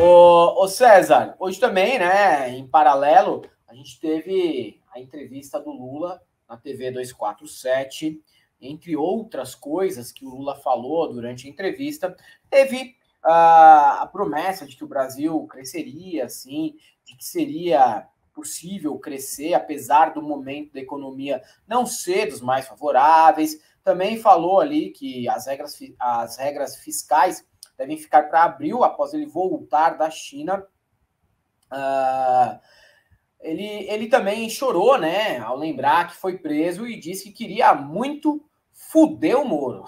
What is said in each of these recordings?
Ô César, hoje também, né, em paralelo, a gente teve a entrevista do Lula na TV 247, entre outras coisas que o Lula falou durante a entrevista, teve a promessa de que o Brasil cresceria, sim, de que seria possível crescer, apesar do momento da economia não ser dos mais favoráveis. Também falou ali que as regras fiscais devem ficar para abril, após ele voltar da China. Ele também chorou, né, ao lembrar que foi preso e disse que queria muito fuder o Moro.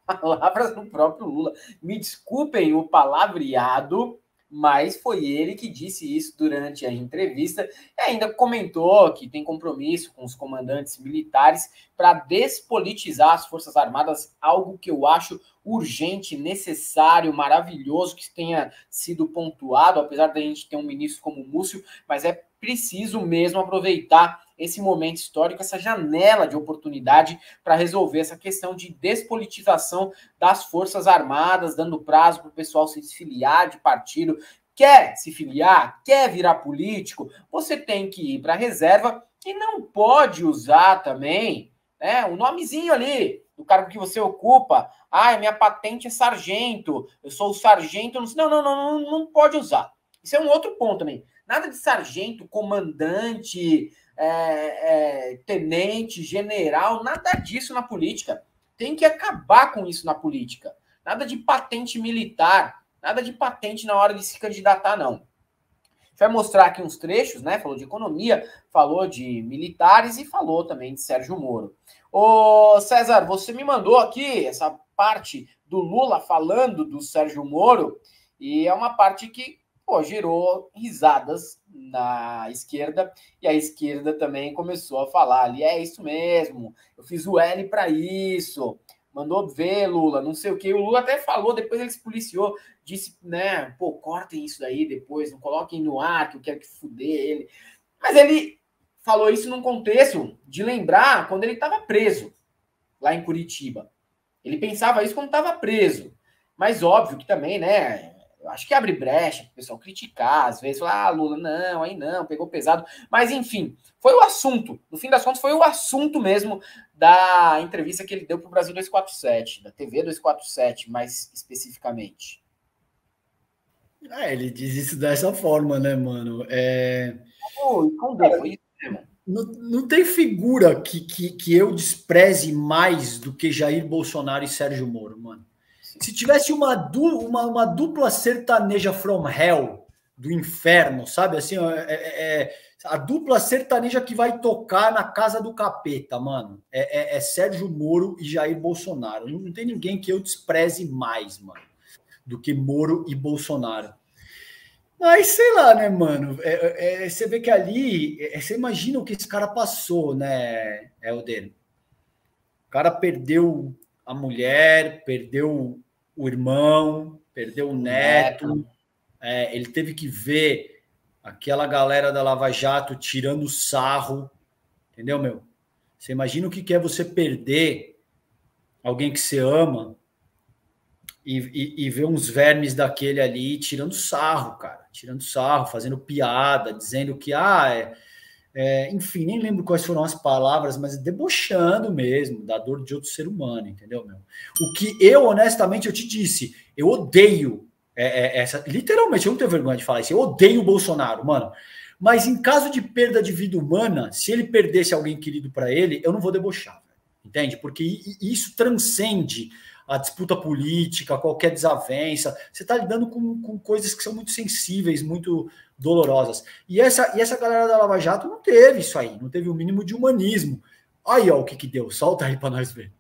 Palavras do próprio Lula. Me desculpem o palavreado, mas foi ele que disse isso durante a entrevista e ainda comentou que tem compromisso com os comandantes militares para despolitizar as Forças Armadas, algo que eu acho urgente, necessário, maravilhoso que tenha sido pontuado, apesar da gente ter um ministro como o Múcio, mas é preciso mesmo aproveitar esse momento histórico, essa janela de oportunidade para resolver essa questão de despolitização das Forças Armadas, dando prazo para o pessoal se desfiliar de partido. Quer se filiar? Quer virar político? Você tem que ir para a reserva e não pode usar também, né, o nomezinho ali do cargo que você ocupa. Ah, minha patente é sargento, eu sou o sargento. Não pode usar. Isso é um outro ponto também. Nada de sargento, comandante, tenente, general, nada disso na política. Tem que acabar com isso na política. Nada de patente militar, nada de patente na hora de se candidatar, não. A gente vai mostrar aqui uns trechos, né? Falou de economia, falou de militares e falou também de Sérgio Moro. Ô, César, você me mandou aqui essa parte do Lula falando do Sérgio Moro, e é uma parte que gerou risadas na esquerda, e a esquerda também começou a falar ali, é isso mesmo, eu fiz o L para isso, mandou ver, Lula, não sei o que, o Lula até falou, depois ele se policiou, disse, né, cortem isso daí depois, não coloquem no ar, que eu quero que fuder ele, mas ele falou isso num contexto de lembrar quando ele estava preso, lá em Curitiba, ele pensava isso quando estava preso, mas óbvio que também, né, eu acho que abre brecha para o pessoal criticar, às vezes, falar, Lula, não, aí não, pegou pesado. Mas, enfim, foi o assunto. No fim das contas, foi o assunto mesmo da entrevista que ele deu para o Brasil 247, da TV 247, mais especificamente. Ele diz isso dessa forma, né, mano? Foi isso mesmo. Não tem figura que eu despreze mais do que Jair Bolsonaro e Sérgio Moro, mano. Se tivesse uma dupla sertaneja from hell, do inferno, sabe? Assim, a dupla sertaneja que vai tocar na casa do capeta, mano. É Sérgio Moro e Jair Bolsonaro. Não tem ninguém que eu despreze mais, mano, do que Moro e Bolsonaro. Mas sei lá, né, mano? Você vê que ali, você imagina o que esse cara passou, né, Helder? O cara perdeu a mulher, perdeu o irmão, perdeu o neto. Ele teve que ver aquela galera da Lava Jato tirando sarro, entendeu, meu? Você imagina o que é você perder alguém que você ama e ver uns vermes daquele ali tirando sarro, cara, tirando sarro, fazendo piada, dizendo que enfim, nem lembro quais foram as palavras, mas debochando mesmo da dor de outro ser humano, entendeu, meu? O que eu, honestamente, eu te disse, eu odeio literalmente, eu não tenho vergonha de falar isso, eu odeio o Bolsonaro, mano. Mas em caso de perda de vida humana, se ele perdesse alguém querido para ele, eu não vou debochar, entende? Porque isso transcende a disputa política, qualquer desavença. Você está lidando com coisas que são muito sensíveis, muito dolorosas. E essa galera da Lava Jato não teve isso aí, não teve o mínimo de humanismo. Aí, ó, o que deu. Solta aí para nós ver.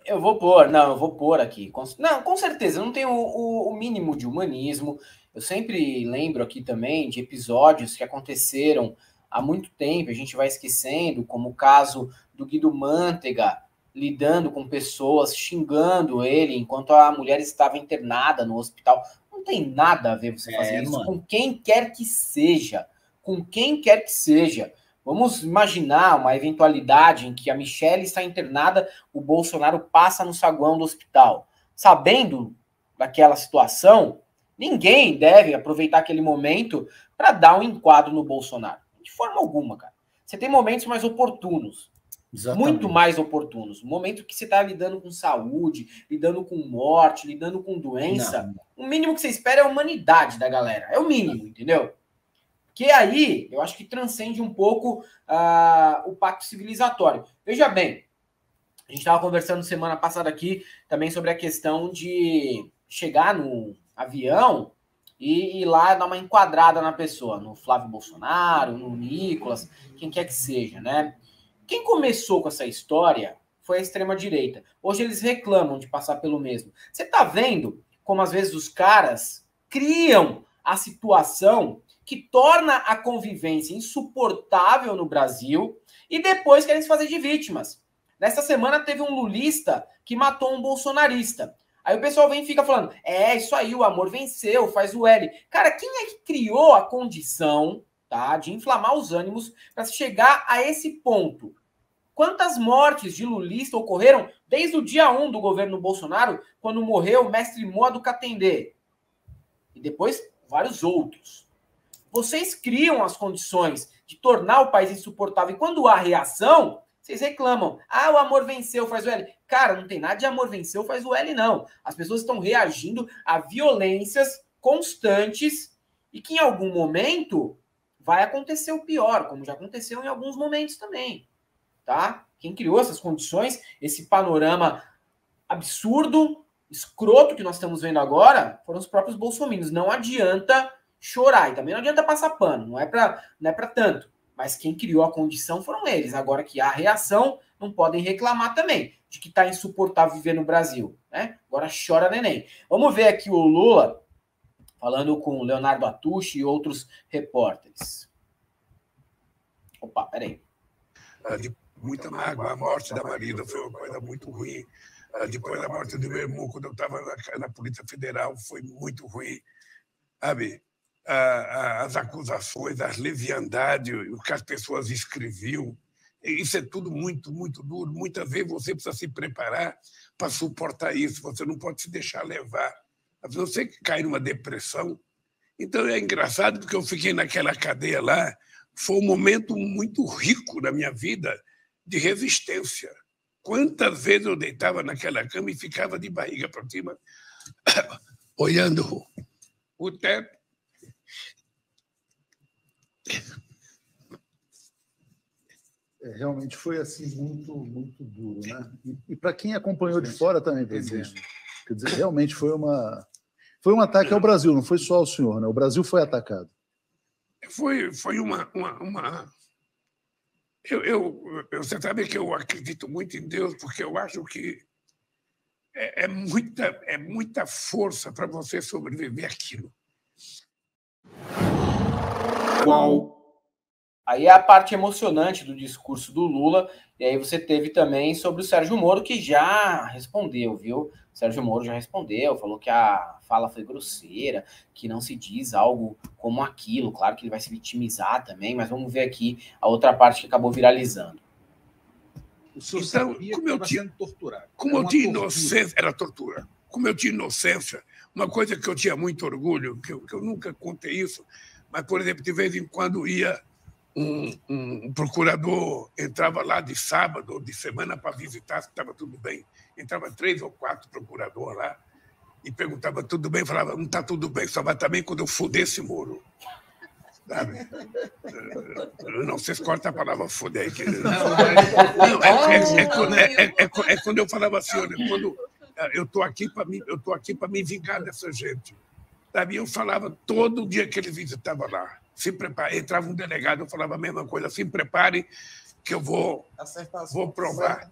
Eu vou pôr aqui. Com certeza, não tem o mínimo de humanismo. Eu sempre lembro aqui também de episódios que aconteceram há muito tempo, a gente vai esquecendo, como o caso do Guido Mantega, lidando com pessoas, xingando ele, enquanto a mulher estava internada no hospital. Não tem nada a ver você fazer isso, mano, com quem quer que seja. Com quem quer que seja. Vamos imaginar uma eventualidade em que a Michelle está internada, o Bolsonaro passa no saguão do hospital. Sabendo daquela situação, Ninguém deve aproveitar aquele momento para dar um enquadro no Bolsonaro. De forma alguma, cara. Você tem momentos mais oportunos. Exatamente. Muito mais oportunos. Momento que você está lidando com saúde, lidando com morte, lidando com doença. Não. O mínimo que você espera é a humanidade da galera. É o mínimo, entendeu? Que aí, eu acho que transcende um pouco o pacto civilizatório. Veja bem, a gente estava conversando semana passada aqui também sobre a questão de chegar no avião e ir lá dar uma enquadrada na pessoa, no Flávio Bolsonaro, no Nicolas, quem quer que seja, né? Quem começou com essa história foi a extrema-direita. Hoje eles reclamam de passar pelo mesmo. Você tá vendo como às vezes os caras criam a situação que torna a convivência insuportável no Brasil e depois querem se fazer de vítimas. Nessa semana teve um lulista que matou um bolsonarista. Aí o pessoal vem e fica falando, isso aí, o amor venceu, faz o L. Cara, quem é que criou a condição, tá, de inflamar os ânimos para chegar a esse ponto? Quantas mortes de lulista ocorreram desde o dia 1 do governo Bolsonaro, quando morreu o mestre Moa do Catendê? E depois, vários outros. Vocês criam as condições de tornar o país insuportável. E quando há reação, vocês reclamam. O amor venceu, faz o L. Cara, não tem nada de amor venceu, faz o L, não. As pessoas estão reagindo a violências constantes e que em algum momento vai acontecer o pior, como já aconteceu em alguns momentos também. Tá? Quem criou essas condições, esse panorama absurdo, escroto que nós estamos vendo agora, foram os próprios bolsominions. Não adianta chorar e também não adianta passar pano, não é para tanto. Mas quem criou a condição foram eles. Agora que há reação, não podem reclamar também de que está insuportável viver no Brasil, né? Agora chora neném. Vamos ver aqui o Lula falando com o Leonardo Atushi e outros repórteres. Opa, peraí. Muita mágoa. A morte da Marina foi uma coisa muito ruim. Depois da morte do meu irmão, quando eu estava na Polícia Federal, foi muito ruim. Sabe? As acusações, as leviandades, o que as pessoas escreviam, isso é tudo muito, muito duro. Muitas vezes você precisa se preparar para suportar isso. Você não pode se deixar levar. Você cai numa depressão. Então, é engraçado, porque eu fiquei naquela cadeia lá. Foi um momento muito rico na minha vida de resistência. Quantas vezes eu deitava naquela cama e ficava de barriga para cima, olhando o teto. Realmente foi assim muito, muito duro, né? E para quem acompanhou de fora também, presidente, quer dizer, realmente foi um ataque ao Brasil, não foi só ao senhor, né? O Brasil foi atacado. Foi uma... Você sabe que eu acredito muito em Deus, porque eu acho que é muita força para você sobreviver àquilo. Qual? Aí é a parte emocionante do discurso do Lula, e aí você teve também sobre o Sérgio Moro, que já respondeu, viu? O Sérgio Moro já respondeu, falou que a fala foi grosseira, que não se diz algo como aquilo. Claro que ele vai se vitimizar também, mas vamos ver aqui a outra parte que acabou viralizando. O senhor sabia que estava sendo torturado. Como eu tinha inocência, era tortura. Como eu tinha inocência, uma coisa que eu tinha muito orgulho, que eu nunca contei isso, mas, por exemplo, de vez em quando ia um procurador, entrava lá de sábado ou de semana para visitar se estava tudo bem. Entrava 3 ou 4 procuradores lá e perguntava tudo bem, falava, não está tudo bem, só vai estar bem quando eu foder esse muro. Sabe? Não, vocês cortam a palavra foder aí. É quando eu falava assim, olha, quando eu estou aqui para me vingar dessa gente. Sabe? Eu falava todo dia que ele visitava lá. Se prepare, entrava um delegado, eu falava a mesma coisa, se prepare que eu vou provar.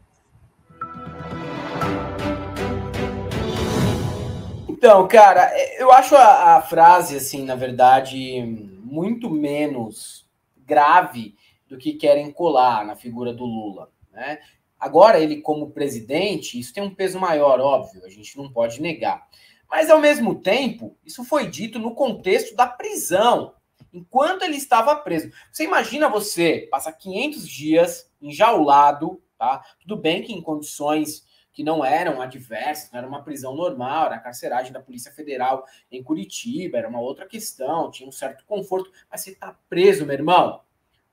Então, cara, eu acho a frase, assim, na verdade, muito menos grave do que querem colar na figura do Lula, né? Agora, ele como presidente, isso tem um peso maior, óbvio, a gente não pode negar. Mas, ao mesmo tempo, isso foi dito no contexto da prisão, enquanto ele estava preso. Você imagina você passar 500 dias enjaulado, tá? Tudo bem que em condições que não eram adversas, não era uma prisão normal, era a carceragem da Polícia Federal em Curitiba, era uma outra questão, tinha um certo conforto, mas você tá preso, meu irmão,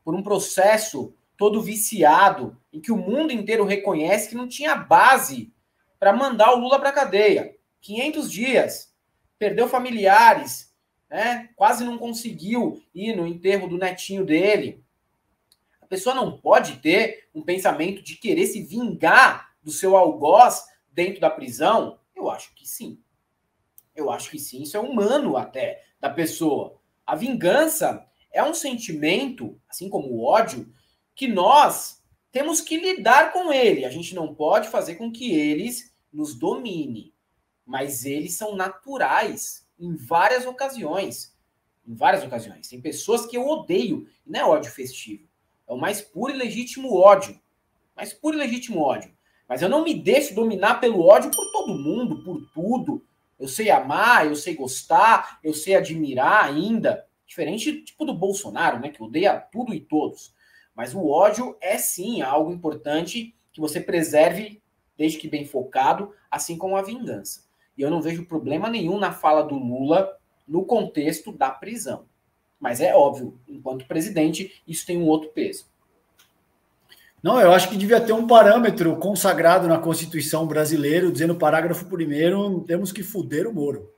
por um processo todo viciado, em que o mundo inteiro reconhece que não tinha base para mandar o Lula para cadeia. 500 dias, perdeu familiares, né? Quase não conseguiu ir no enterro do netinho dele. A pessoa não pode ter um pensamento de querer se vingar do seu algoz dentro da prisão? Eu acho que sim. Eu acho que sim, isso é humano até da pessoa. A vingança é um sentimento, assim como o ódio, que nós temos que lidar com ele. A gente não pode fazer com que eles nos domine, mas eles são naturais em várias ocasiões. Em várias ocasiões. Tem pessoas que eu odeio, e não é ódio festivo. É o mais puro e legítimo ódio. Mais puro e legítimo ódio. Mas eu não me deixo dominar pelo ódio por todo mundo, por tudo. Eu sei amar, eu sei gostar, eu sei admirar ainda. Diferente tipo do Bolsonaro, né, que odeia tudo e todos. Mas o ódio é sim algo importante que você preserve, desde que bem focado, assim como a vingança. E eu não vejo problema nenhum na fala do Lula no contexto da prisão. Mas é óbvio, enquanto presidente, isso tem um outro peso. Não, eu acho que devia ter um parâmetro consagrado na Constituição brasileira, dizendo no parágrafo 1º, temos que fuder o Moro.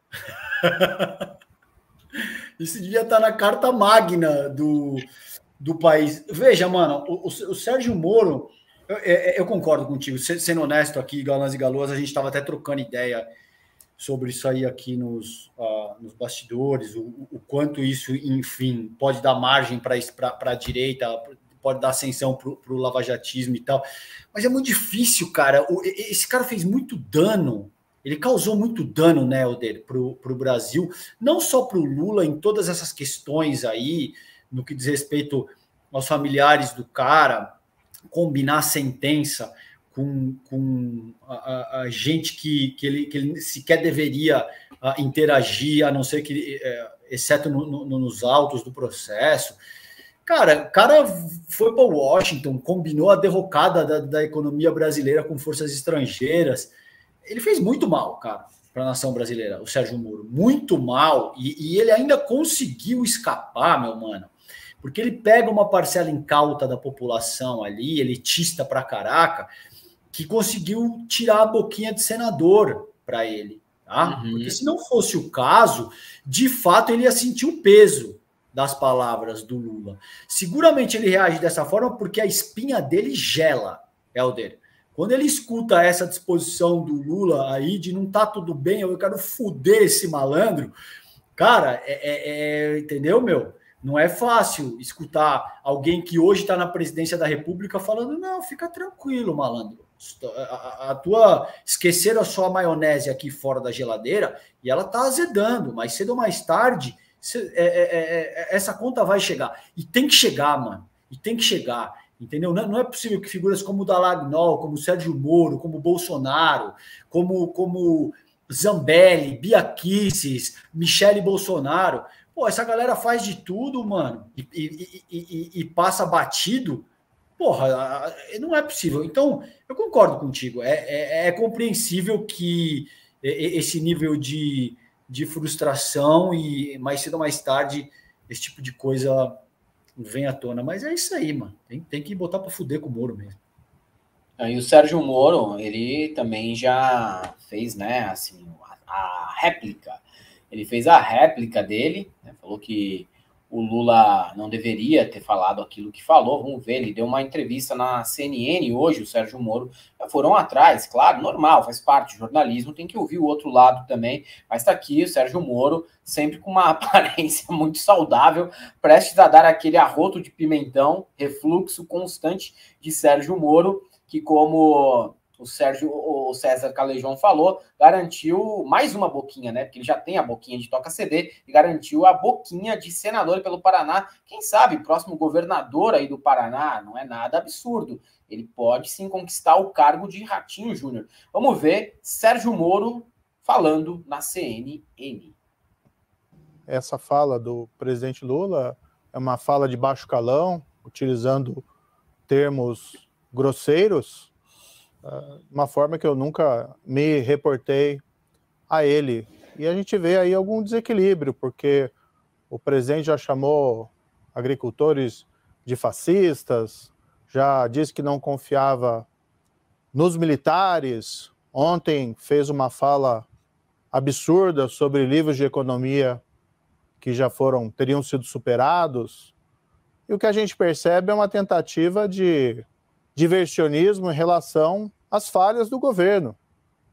Isso devia estar na carta magna do país. Veja, mano, o Sérgio Moro, eu concordo contigo, sendo honesto aqui, Galãs e Galoas, a gente estava até trocando ideia sobre isso aí aqui nos bastidores, o quanto isso, enfim, pode dar margem para a direita, pode dar ascensão para o lavajatismo e tal, mas é muito difícil, cara. Esse cara fez muito dano, ele causou muito dano, né, Helder, para o Brasil, não só para o Lula, em todas essas questões aí, no que diz respeito aos familiares do cara, combinar a sentença com a gente que ele sequer deveria interagir, a não ser que, exceto nos autos do processo. Cara, o cara foi para Washington, combinou a derrocada da economia brasileira com forças estrangeiras. Ele fez muito mal, cara, para a nação brasileira, o Sérgio Moro. Muito mal. E ele ainda conseguiu escapar, meu mano. Porque ele pega uma parcela incauta da população ali, elitista pra caraca, que conseguiu tirar a boquinha de senador para ele. Tá? Uhum. Porque se não fosse o caso, de fato ele ia sentir o peso das palavras do Lula. Seguramente ele reage dessa forma porque a espinha dele gela, Helder. Quando ele escuta essa disposição do Lula aí de não tá tudo bem, eu quero foder esse malandro, cara, entendeu, meu? Não é fácil escutar alguém que hoje está na presidência da República falando, não, fica tranquilo, malandro. Esqueceram a sua maionese aqui fora da geladeira e ela tá azedando, mas cedo ou mais tarde essa conta vai chegar. E tem que chegar, mano. E tem que chegar, entendeu? Não é possível que figuras como o Dallagnol, como o Sérgio Moro, como o Bolsonaro, como Zambelli, Bia Kicis, Michele Bolsonaro... Pô, essa galera faz de tudo, mano, e passa batido. Porra, não é possível. Então, eu concordo contigo. É compreensível que esse nível de frustração e mais cedo ou mais tarde esse tipo de coisa vem à tona. Mas é isso aí, mano. Tem que botar para fuder com o Moro mesmo. E o Sérgio Moro, ele também já fez, né, assim, a réplica. Ele fez a réplica dele, né, falou que o Lula não deveria ter falado aquilo que falou. Vamos ver, ele deu uma entrevista na CNN hoje, o Sérgio Moro. Já foram atrás, claro, normal, faz parte do jornalismo, tem que ouvir o outro lado também. Mas está aqui o Sérgio Moro, sempre com uma aparência muito saudável, prestes a dar aquele arroto de pimentão, refluxo constante de Sérgio Moro, que como... o César Calejão falou, garantiu mais uma boquinha, né? Porque ele já tem a boquinha de toca CD e garantiu a boquinha de senador pelo Paraná. Quem sabe, próximo governador aí do Paraná, não é nada absurdo. Ele pode sim conquistar o cargo de Ratinho Júnior. Vamos ver Sérgio Moro falando na CNN. Essa fala do presidente Lula é uma fala de baixo calão, utilizando termos grosseiros, uma forma que eu nunca me reportei a ele. E a gente vê aí algum desequilíbrio, porque o presidente já chamou agricultores de fascistas, já disse que não confiava nos militares. Ontem fez uma fala absurda sobre livros de economia que já teriam sido superados. E o que a gente percebe é uma tentativa de diversionismo em relação às falhas do governo.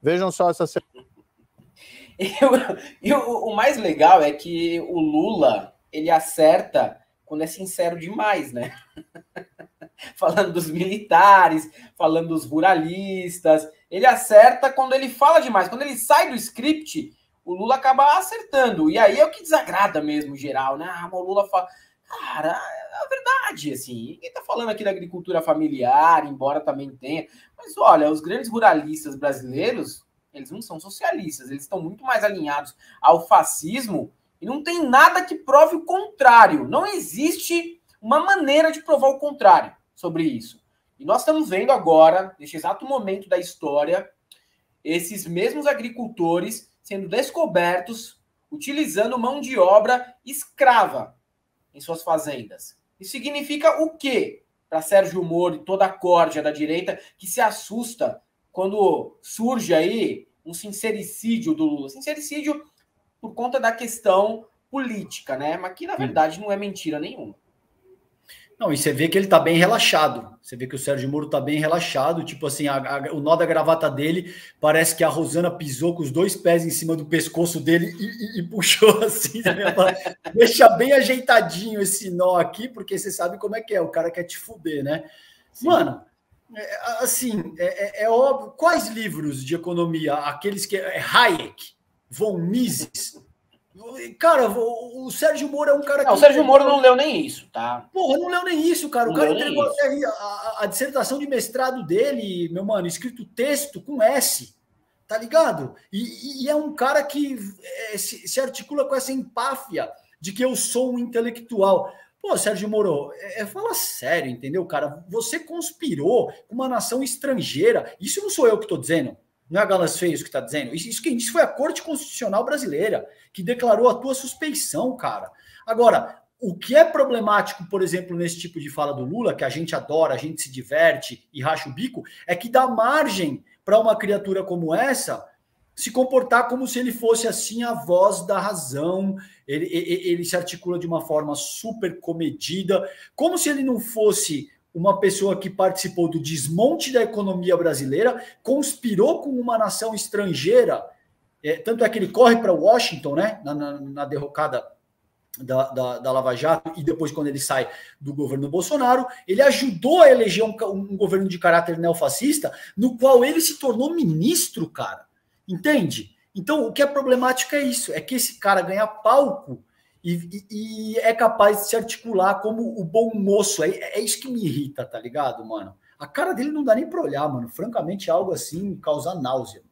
Vejam só essa... E o mais legal é que o Lula, ele acerta quando é sincero demais, né? Falando dos militares, falando dos ruralistas. Ele acerta quando ele fala demais. Quando ele sai do script, o Lula acaba acertando. E aí é o que desagrada mesmo, em geral, né? Ah, mas o Lula fala... Cara, é verdade, assim. Ninguém tá falando aqui da agricultura familiar, embora também tenha. Mas olha, os grandes ruralistas brasileiros, eles não são socialistas. Eles estão muito mais alinhados ao fascismo e não tem nada que prove o contrário. Não existe uma maneira de provar o contrário sobre isso. E nós estamos vendo agora, neste exato momento da história, esses mesmos agricultores sendo descobertos, utilizando mão de obra escrava em suas fazendas. Isso significa o quê? Para Sérgio Moro e toda a corja da direita que se assusta quando surge aí um sincericídio do Lula. Sincericídio por conta da questão política, né? Mas que, na verdade, não é mentira nenhuma. Não, e você vê que ele tá bem relaxado. Você vê que o Sérgio Moro tá bem relaxado. Tipo assim, o nó da gravata dele parece que a Rosana pisou com os 2 pés em cima do pescoço dele e puxou assim. Né? Deixa bem ajeitadinho esse nó aqui, porque você sabe como é que é. O cara quer te fuder, né? Sim. Mano, é óbvio. Quais livros de economia? Aqueles que... Hayek, von Mises... Cara, o Sérgio Moro é um cara que... Não, o Sérgio Moro não leu nem isso, tá? Porra, não leu nem isso, cara. O cara entregou a dissertação de mestrado dele, meu mano, escrito texto com S, tá ligado? E é um cara que se articula com essa empáfia de que eu sou um intelectual. Pô, Sérgio Moro, fala sério, entendeu, cara? Você conspirou com uma nação estrangeira. Isso não sou eu que tô dizendo. Não é a Galas Feios que está dizendo. Isso quem disse foi a Corte Constitucional Brasileira, que declarou a tua suspeição, cara. Agora, o que é problemático, por exemplo, nesse tipo de fala do Lula, que a gente adora, a gente se diverte e racha o bico, é que dá margem para uma criatura como essa se comportar como se ele fosse, assim, a voz da razão. Ele se articula de uma forma super comedida, como se ele não fosse... uma pessoa que participou do desmonte da economia brasileira, conspirou com uma nação estrangeira, tanto é que ele corre para Washington, né, na derrocada da Lava Jato, e depois quando ele sai do governo Bolsonaro, ele ajudou a eleger um governo de caráter neofascista, no qual ele se tornou ministro, cara. Entende? Então, o que é problemático é isso, é que esse cara ganha palco e é capaz de se articular como o bom moço. É isso que me irrita, tá ligado, mano? A cara dele não dá nem pra olhar, mano. Francamente, é algo assim, causar náusea.